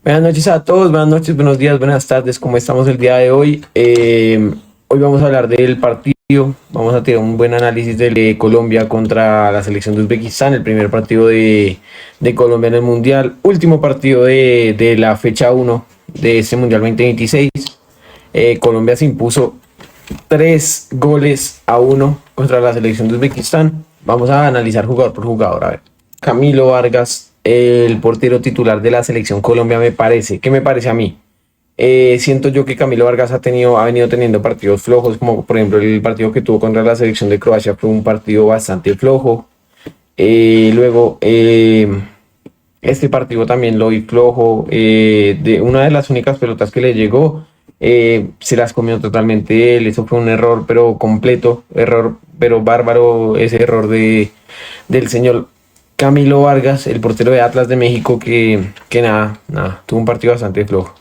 Buenas noches a todos, buenas noches, buenos días, buenas tardes, ¿cómo estamos el día de hoy? Hoy vamos a hablar del partido, vamos a tener un buen análisis de Colombia contra la selección de Uzbekistán, el primer partido de Colombia en el Mundial, último partido de la fecha uno de este Mundial 2026. Colombia se impuso 3 goles a 1 contra la selección de Uzbekistán. Vamos a analizar jugador por jugador. A ver, Camilo Vargas, el portero titular de la selección Colombia, me parece. ¿Qué me parece a mí? Siento yo que Camilo Vargas ha venido teniendo partidos flojos, como por ejemplo el partido que tuvo contra la selección de Croacia fue un partido bastante flojo. Luego, este partido también lo vi flojo. De una de las únicas pelotas que le llegó, se las comió totalmente él. Eso fue un error, pero completo, error, pero bárbaro, ese error del señor Camilo Vargas, el portero de Atlas de México, que nada, tuvo un partido bastante flojo.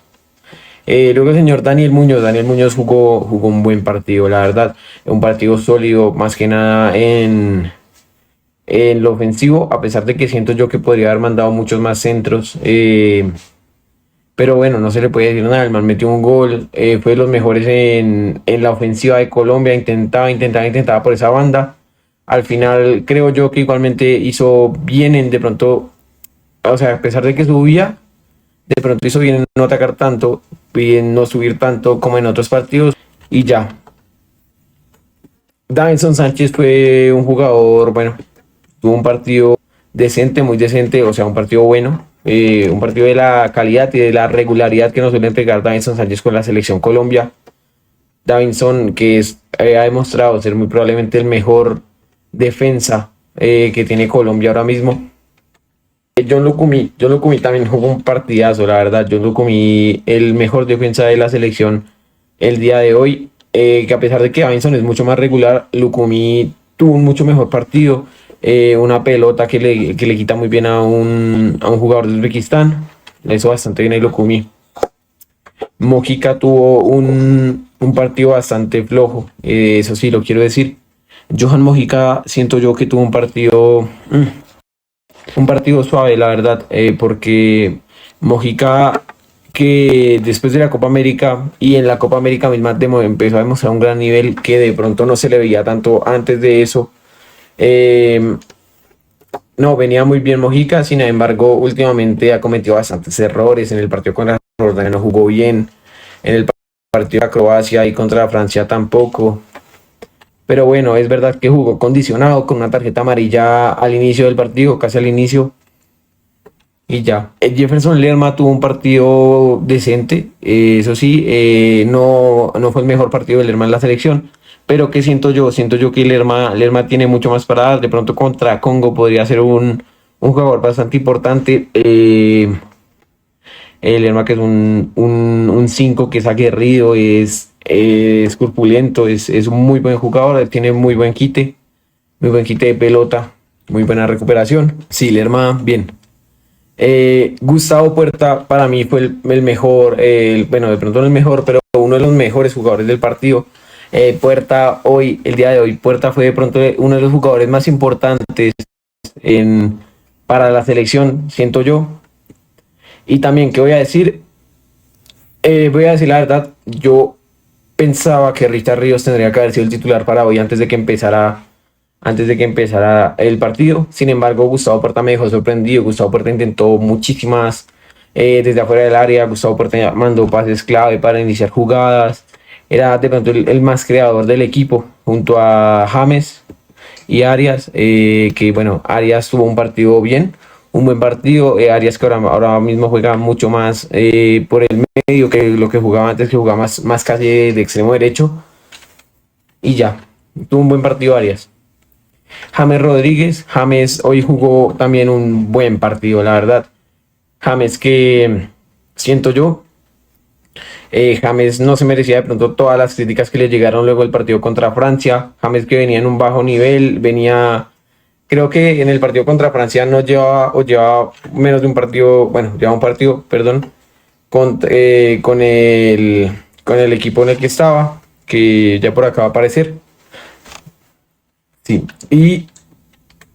Luego el señor Daniel Muñoz jugó un buen partido, la verdad, un partido sólido, más que nada en lo ofensivo, a pesar de que siento yo que podría haber mandado muchos más centros. Pero bueno, no se le puede decir nada, el man metió un gol, fue de los mejores en la ofensiva de Colombia, intentaba por esa banda. Al final creo yo que igualmente hizo bien en de pronto, o sea, a pesar de que subía, de pronto hizo bien en no atacar tanto y en no subir tanto como en otros partidos y ya. Davinson Sánchez fue un jugador, bueno, tuvo un partido decente, muy decente, o sea, un partido bueno, un partido de la calidad y de la regularidad que nos suele entregar Davinson Sánchez con la selección Colombia. Davinson, ha demostrado ser muy probablemente el mejor defensa que tiene Colombia ahora mismo. John Lucumí también jugó un partidazo, la verdad. John Lucumí, el mejor defensa de la selección el día de hoy. Que a pesar de que Davinson es mucho más regular, Lucumí tuvo un mucho mejor partido. Una pelota que le quita muy bien a un jugador de Uzbekistán. Le hizo bastante bien a Lucumí. Mojica tuvo un partido bastante flojo, eso sí lo quiero decir. Johan Mojica siento yo que tuvo un partido suave, la verdad, porque Mojica, que después de la Copa América y en la Copa América misma empezó a demostrar un gran nivel que de pronto no se le veía tanto antes de eso. Eh, no, venía muy bien Mojica, sin embargo, últimamente ha cometido bastantes errores en el partido con la Jordania, no jugó bien, en el partido de Croacia y contra Francia tampoco. Pero bueno, es verdad que jugó condicionado con una tarjeta amarilla al inicio del partido, casi al inicio, y ya. Jefferson Lerma tuvo un partido decente, eso sí, no fue el mejor partido de Lerma en la selección, pero ¿qué siento yo? Siento yo que Lerma tiene mucho más para dar, de pronto contra Congo podría ser un jugador bastante importante. Lerma, que es un 5 que es aguerrido, es corpulento, es un muy buen jugador, tiene muy buen quite de pelota, muy buena recuperación. Sí, Lerma, bien. Gustavo Puerta para mí fue el mejor, bueno, de pronto no el mejor, pero uno de los mejores jugadores del partido. El día de hoy, Puerta fue de pronto uno de los jugadores más importantes para la selección, siento yo. Y también, ¿qué voy a decir? Voy a decir la verdad, yo pensaba que Richard Ríos tendría que haber sido el titular para hoy antes de que empezara el partido. Sin embargo, Gustavo Puerta me dejó sorprendido. Gustavo Puerta intentó muchísimas desde afuera del área. Gustavo Puerta mandó pases clave para iniciar jugadas. Era de pronto el más creador del equipo, junto a James y Arias, que bueno, Arias tuvo un buen partido. Arias, que ahora mismo juega mucho más por el medio que lo que jugaba antes, que jugaba más casi de extremo derecho. Y ya, tuvo un buen partido Arias. James Rodríguez, James hoy jugó también un buen partido, la verdad. James, que siento yo, James no se merecía de pronto todas las críticas que le llegaron luego del partido contra Francia. James, que venía en un bajo nivel, creo que en el partido contra Francia no llevaba menos de un partido, bueno, llevaba un partido, perdón, con el equipo en el que estaba, que ya por acá va a aparecer. Sí, y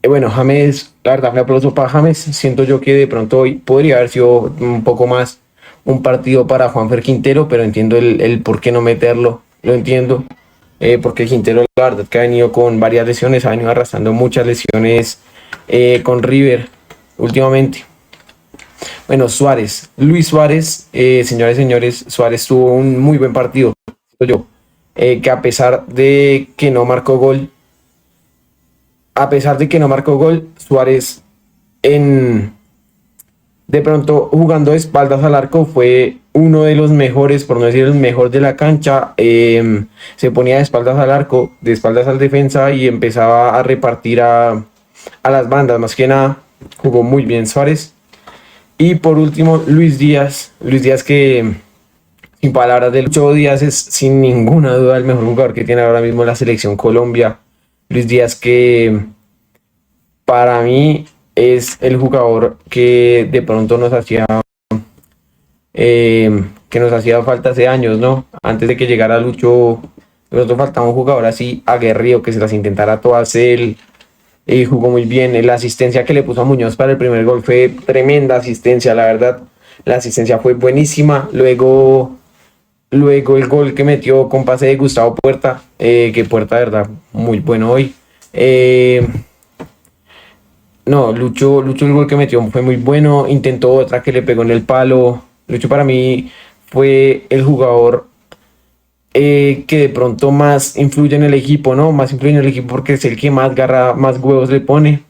bueno, James, la verdad, un aplauso para James. Siento yo que de pronto hoy podría haber sido un poco más, un partido para Juanfer Quintero, pero entiendo el por qué no meterlo, lo entiendo. Porque Quintero, la verdad, que ha venido con varias lesiones, ha venido arrastrando muchas lesiones con River últimamente. Bueno, Suárez, Luis Suárez, señores y señores, Suárez tuvo un muy buen partido, yo, que a pesar de que no marcó gol, Suárez en, de pronto jugando de espaldas al arco fue uno de los mejores, por no decir el mejor de la cancha. Se ponía de espaldas al arco, de espaldas al defensa y empezaba a repartir a las bandas. Más que nada, jugó muy bien Suárez. Y por último, Luis Díaz que sin palabras de Lucho Díaz es sin ninguna duda el mejor jugador que tiene ahora mismo la selección Colombia. Luis Díaz que para mí es el jugador que de pronto que nos hacía falta hace años, ¿no? Antes de que llegara Lucho, de pronto faltaba un jugador así aguerrido que se las intentara todas él. Jugó muy bien. La asistencia que le puso a Muñoz para el primer gol fue tremenda asistencia, la verdad. La asistencia fue buenísima. Luego el gol que metió con pase de Gustavo Puerta, que Puerta, de verdad, muy bueno hoy. No, Lucho el gol que metió fue muy bueno. Intentó otra que le pegó en el palo. Lucho para mí fue el jugador que de pronto más influye en el equipo, ¿no? Más influye en el equipo porque es el que más garra, más huevos le pone.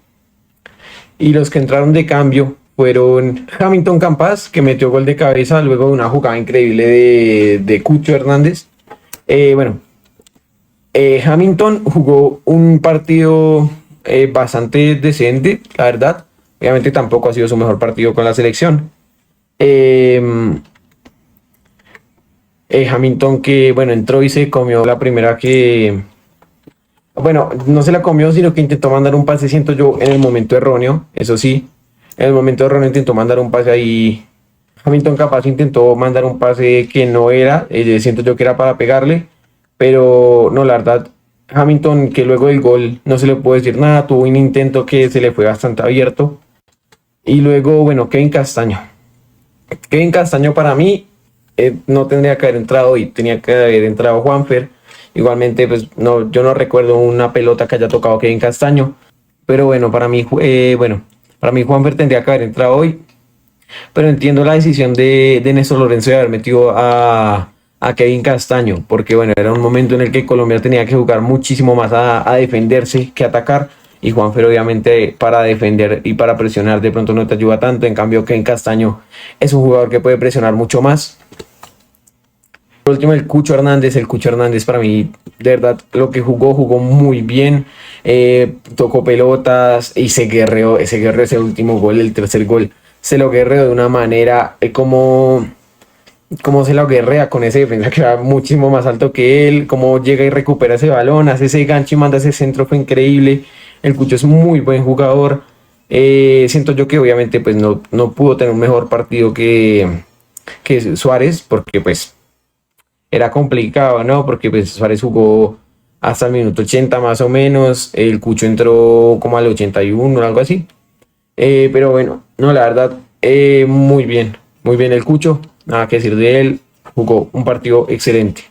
Y los que entraron de cambio fueron Hamilton Campas, que metió gol de cabeza luego de una jugada increíble de Cucho Hernández. Hamilton jugó un partido bastante decente, la verdad. Obviamente tampoco ha sido su mejor partido con la selección. Hamilton que, bueno, entró y se comió la primera que... Bueno, no se la comió, sino que intentó mandar un pase, siento yo, en el momento erróneo. Eso sí, en el momento erróneo intentó mandar un pase ahí. Hamilton capaz intentó mandar un pase que no era, siento yo que era para pegarle. Pero no, la verdad, Hamilton que luego del gol no se le puede decir nada, tuvo un intento que se le fue bastante abierto. Y luego, bueno, Kevin Castaño. Kevin Castaño para mí no tendría que haber entrado y tenía que haber entrado Juanfer. Igualmente, pues no, yo no recuerdo una pelota que haya tocado Kevin Castaño. Pero bueno, para mí Juanfer tendría que haber entrado hoy. Pero entiendo la decisión de Néstor Lorenzo de haber metido a Kevin Castaño. Porque bueno, era un momento en el que Colombia tenía que jugar muchísimo más a defenderse que atacar. Y Juanfer obviamente para defender y para presionar de pronto no te ayuda tanto. En cambio Kevin Castaño es un jugador que puede presionar mucho más. Por último el Cucho Hernández para mí de verdad lo que jugó muy bien. Tocó pelotas y se guerreó ese último gol, el tercer gol. Se lo guerreó de una manera como se lo guerrea con ese defensa que va muchísimo más alto que él, cómo llega y recupera ese balón, hace ese gancho y manda ese centro, fue increíble. El Cucho es muy buen jugador. Siento yo que obviamente pues no pudo tener un mejor partido que Suárez, porque pues era complicado, ¿no? Porque pues Suárez jugó hasta el minuto 80 más o menos, el Cucho entró como al 81 o algo así. Pero bueno, no, la verdad, muy bien el Cucho, nada que decir de él, jugó un partido excelente.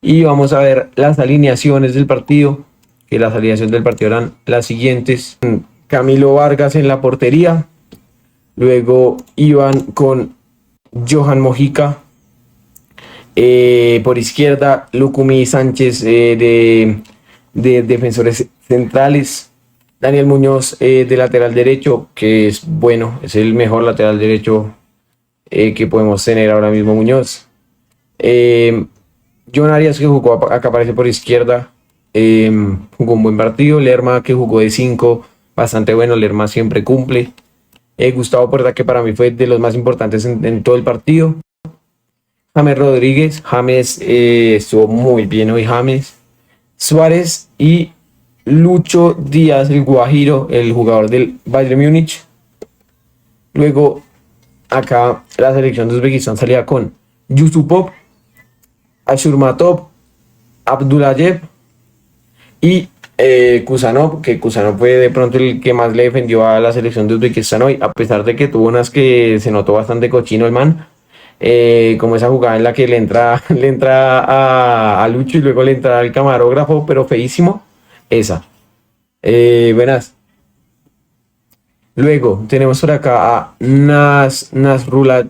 Y vamos a ver las alineaciones del partido, que las alineaciones del partido eran las siguientes. Camilo Vargas en la portería, luego iban con Johan Mojica, por izquierda Lucumí Sánchez de defensores centrales, Daniel Muñoz de lateral derecho, que es bueno, es el mejor lateral derecho que podemos tener ahora mismo Muñoz. John Arias que jugó acá aparece por izquierda, jugó un buen partido. Lerma que jugó de 5, bastante bueno, Lerma siempre cumple. Gustavo Puerta que para mí fue de los más importantes en todo el partido. James Rodríguez, estuvo muy bien hoy James. Suárez y Lucho Díaz, el guajiro, el jugador del Bayern Múnich. Luego acá la selección de Uzbekistán salía con Yusupov, Ashurmatov, Abdullayev y Kusanov, que Kusanov fue de pronto el que más le defendió a la selección de Uzbekistán hoy, a pesar de que tuvo unas que se notó bastante cochino el man. como esa jugada en la que le entra, le entra a Lucho y luego le entra al camarógrafo, pero feísimo. Esa. Buenas. Luego tenemos por acá a Nasrullaev,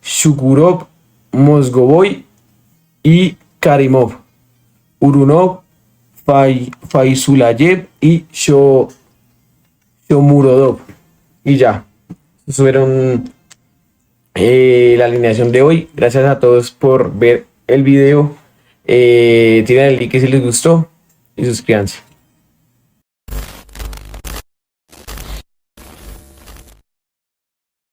Shukurov, Mozgovoy y Karimov. Urunov, Faizulayev y Shomurodov. Y ya. Eso fueron la alineación de hoy. Gracias a todos por ver el video. Tiren el like si les gustó y suscríbanse.